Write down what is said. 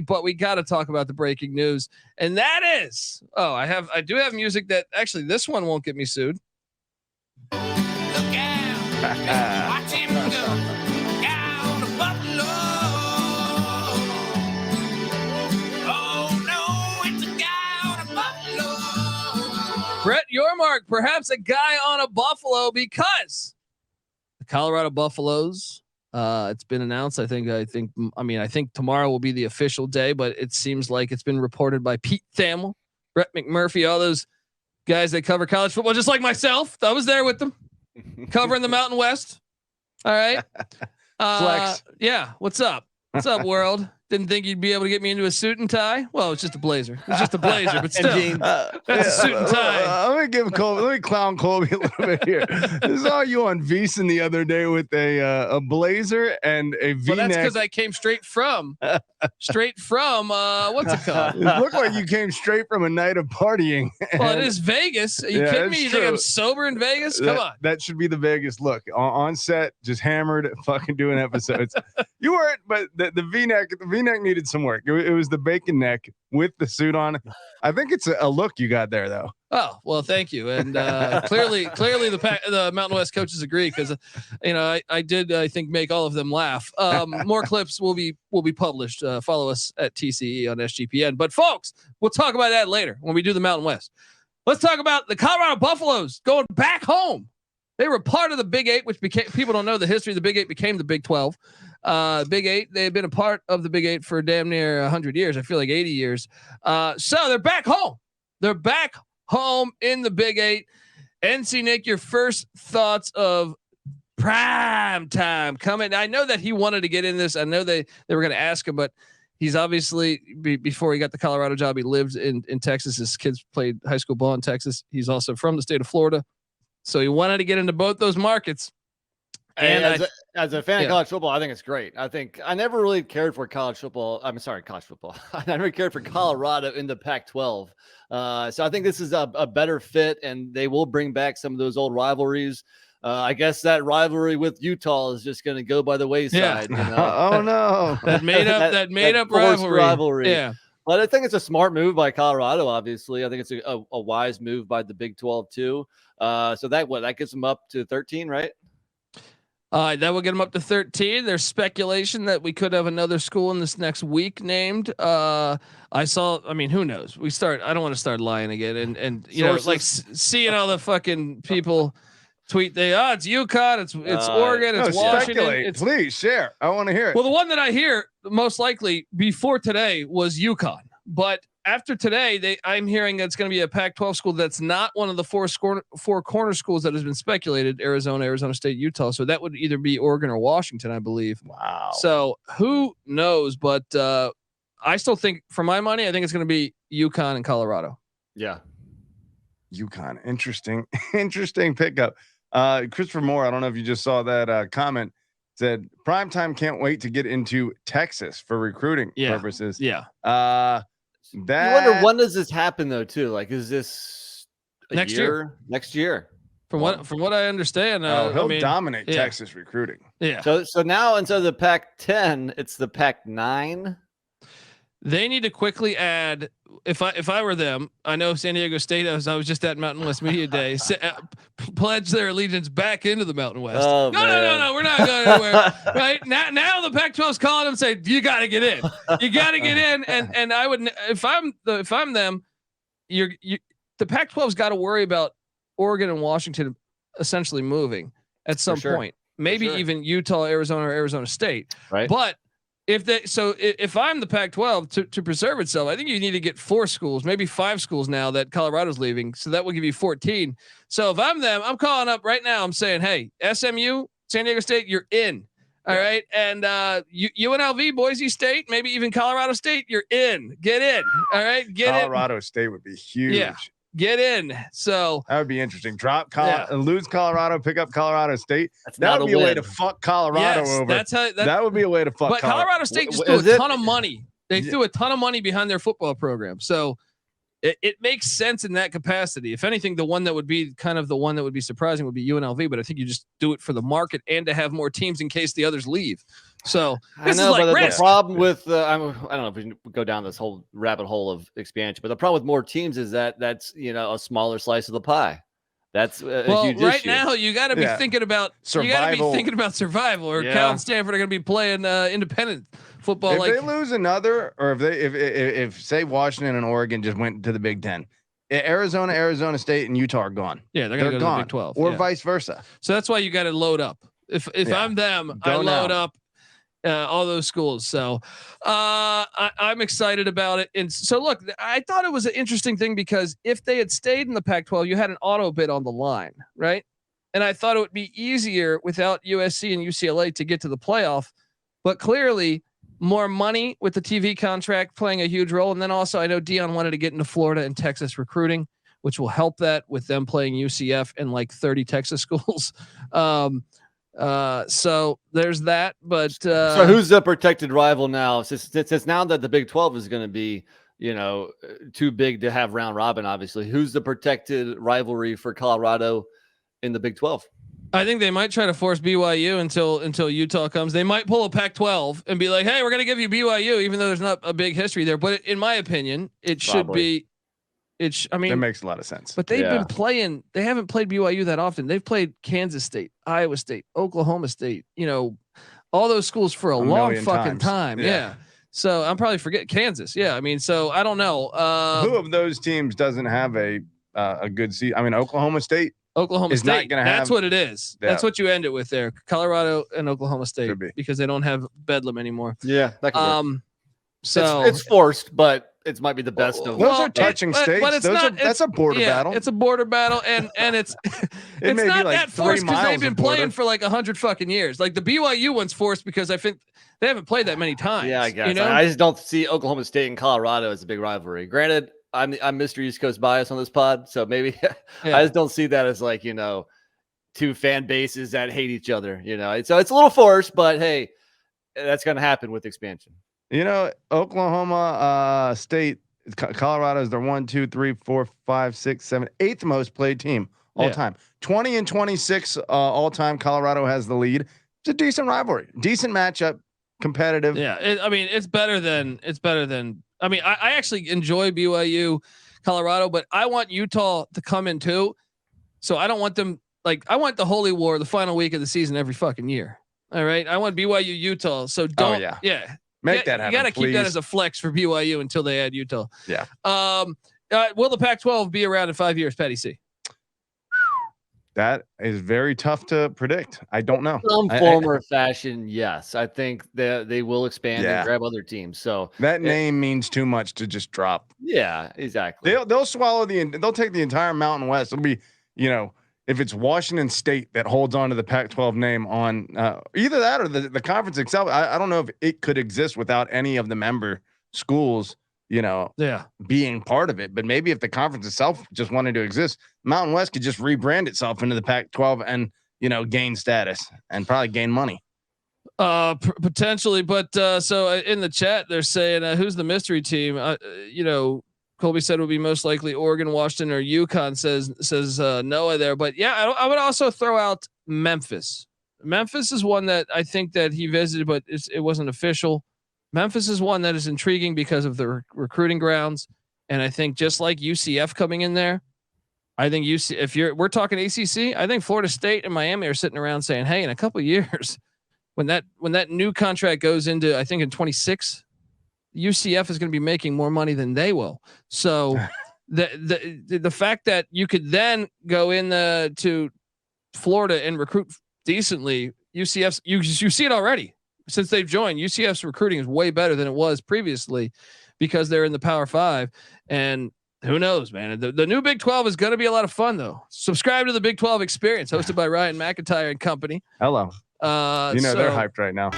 but we got to talk about the breaking news, and that is I do have music that actually this one won't get me sued. Look out, watch him go down to Buffalo. Oh no, it's a guy on a buffalo. Brett Yormark, perhaps a guy on a buffalo, because the Colorado Buffaloes. It's been announced. I think tomorrow will be the official day, but it seems like it's been reported by Pete Thamel, Brett McMurphy, all those guys that cover college football, just like myself. I was there with them, covering the Mountain West. All right. Flex. Yeah. What's up? What's up, world? Didn't think you'd be able to get me into a suit and tie. Well, it's just a blazer. It's just a blazer, but still, that's a suit and tie. Let me clown Colby a little bit here. I saw you on VEASAN the other day with a blazer and a V-neck. Well, that's because I came straight from what's it called? It looked like you came straight from a night of partying. Well, it is Vegas. Are you kidding me? You think I'm sober in Vegas? Come on. That should be the Vegas look. On set, just hammered, fucking doing episodes. You weren't, but the V-neck needed some work. It was the bacon neck with the suit on. I think it's a look you got there, though. Oh, well, thank you. And clearly the Mountain West coaches agree, because I did, I think, make all of them laugh. More clips will be published. Follow us at TCE on SGPN. But folks, we'll talk about that later when we do the Mountain West. Let's talk about the Colorado Buffaloes going back home. They were part of the Big Eight, which became, people don't know the history. The Big Eight became the Big 12. Big Eight, they've been a part of the Big Eight for damn near 100 years. I feel like 80 years. So they're back home. They're back home in the Big Eight. NC Nick, your first thoughts of prime time coming. I know that he wanted to get in this. I know they were going to ask him, but he's obviously before he got the Colorado job, he lived in Texas. His kids played high school ball in Texas. He's also from the state of Florida. So he wanted to get into both those markets. And as a fan of college football, I think it's great. I think I never really cared for college football. College football. I never cared for Colorado in the Pac-12. So I think this is a better fit, and they will bring back some of those old rivalries. I guess that rivalry with Utah is just going to go by the wayside. Yeah. You know? Oh no, that made up rivalry. Yeah. But I think it's a smart move by Colorado. Obviously, I think it's a wise move by the Big 12 too. So that gets them up to 13, right? That will get them up to 13. There's speculation that we could have another school in this next week named. Who knows? I don't want to start lying again. And you know, like seeing all the fucking people tweet it's UConn, it's Oregon, it's Washington. Speculate. Please share. I want to hear it. Well, the one that I hear most likely before today was UConn, but after today, I'm hearing it's going to be a Pac-12 school that's not one of the four corner schools that has been speculated: Arizona State, Utah. So that would either be Oregon or Washington, I believe. Wow. So who knows? But I still think, for my money, I think it's going to be UConn and Colorado. Yeah, UConn. Interesting pickup. Christopher Moore, I don't know if you just saw that comment. Said primetime can't wait to get into Texas for recruiting purposes. Yeah. You wonder, when does this happen though too? Like, is this next year? Next year. From what I understand, he'll dominate Texas recruiting. Yeah. So now instead of the Pac-10, it's the Pac-9. They need to quickly add. If I were them, I know San Diego State. I was just at Mountain West Media Day. Pledge their allegiance back into the Mountain West. Oh, no, we're not going anywhere. Right now, the Pac-12 is calling them, say you got to get in. You got to get in. And I would, if I'm them, the Pac-12's got to worry about Oregon and Washington essentially moving at some point. Maybe even Utah, Arizona, or Arizona State. Right. But if I'm the Pac-12 to preserve itself, I think you need to get 4 schools, maybe 5 schools now that Colorado's leaving. So that will give you 14. So if I'm them, I'm calling up right now. I'm saying, hey, SMU, San Diego State, you're in. All right. And UNLV, Boise State, maybe even Colorado State, you're in. Get in. All right. Colorado State would be huge. Yeah. Get in. So that would be interesting. Drop lose Colorado, pick up Colorado State. That would be a way to fuck Colorado over. That would be a way to fuck. But Colorado State just threw a ton of money. They threw a ton of money behind their football program. So it makes sense in that capacity. If anything, the one that would be surprising would be UNLV. But I think you just do it for the market and to have more teams in case the others leave. So I this know, is like but the risk. problem with I don't know if we can go down this whole rabbit hole of expansion, but the problem with more teams is that that's a smaller slice of the pie. That's a huge right issue. now you got to be thinking about survival. survival. Or Cal and Stanford are going to be playing independent football. If they lose another, or if say Washington and Oregon just went to the Big Ten, Arizona State, and Utah are gone. Yeah, they're going to go to the Big 12, or vice versa. So that's why you got to load up. If I'm them, I load up all those schools. So I'm excited about it. And so look, I thought it was an interesting thing because if they had stayed in the Pac-12, you had an auto bid on the line, right? And I thought it would be easier without USC and UCLA to get to the playoff, but clearly more money with the TV contract playing a huge role. And then also I know Dion wanted to get into Florida and Texas recruiting, which will help that with them playing UCF and like 30 Texas schools. So there's that, but so who's the protected rival now? Since now that the Big 12 is going to be, too big to have round robin, obviously, who's the protected rivalry for Colorado in the Big 12? I think they might try to force BYU until Utah comes. They might pull a Pac-12 and be like, "Hey, we're going to give you BYU," even though there's not a big history there. But in my opinion, it should be. I mean, that makes a lot of sense. But they've been playing. They haven't played BYU that often. They've played Kansas State, Iowa State, Oklahoma State. All those schools for a long fucking time. Yeah. So I'm probably forgetting Kansas. Yeah. I mean, so I don't know. Who of those teams doesn't have a good season? I mean, Oklahoma State. Oklahoma is State. Not gonna that's have, what it is. Yeah. That's what you end it with there. Colorado and Oklahoma State because they don't have Bedlam anymore. Yeah. That could work. So it's forced, but it might be the best of those are touching states. But that's a border battle. It's a border battle, and it's it's not like that forced because they've been playing for like 100 fucking years. Like the BYU one's forced because I think they haven't played that many times. Yeah, I guess. I just don't see Oklahoma State and Colorado as a big rivalry. Granted, I'm Mr. East Coast bias on this pod, so maybe I just don't see that as like two fan bases that hate each other. So it's a little forced, but hey, that's going to happen with expansion. Oklahoma State, Colorado is their 1, 2, 3, 4, 5, 6, 7, 8th most played team all time. 20 and 26 all time. Colorado has the lead. It's a decent rivalry, decent matchup, competitive. Yeah, it's better than. I mean, I actually enjoy BYU, Colorado, but I want Utah to come in too. So I don't want them I want the Holy War the final week of the season every fucking year. All right, I want BYU, Utah. So don't. Make that happen. You got to keep that as a flex for BYU until they add Utah. Yeah. Will the Pac-12 be around in 5 years, Patty C? That is very tough to predict. I don't know. Some form or fashion, yes. I think they will expand and grab other teams. So that name means too much to just drop. Yeah, exactly. They'll swallow they'll take the entire Mountain West. It'll be, if it's Washington State that holds on to the Pac-12 name on either that or the conference itself. I don't know if it could exist without any of the member schools, being part of it. But maybe if the conference itself just wanted to exist, Mountain West could just rebrand itself into the Pac-12 and, gain status and probably gain money. Potentially. But so in the chat, they're saying, who's the mystery team? Colby said would be most likely Oregon, Washington, or UConn. Says Noah there, but yeah, I would also throw out Memphis. Memphis is one that I think that he visited, but it wasn't official. Memphis is one that is intriguing because of the recruiting grounds, and I think just like UCF coming in there, I think we're talking ACC. I think Florida State and Miami are sitting around saying, "Hey, in a couple of years, when that new contract goes into, I think in 26." UCF is going to be making more money than they will. So the fact that you could then go in to Florida and recruit decently, UCF's you see it already since they've joined. UCF's recruiting is way better than it was previously because they're in the Power 5. And who knows, man? The new Big 12 is going to be a lot of fun though. Subscribe to the Big 12 Experience hosted by Ryan McIntyre and company. Hello. They're hyped right now.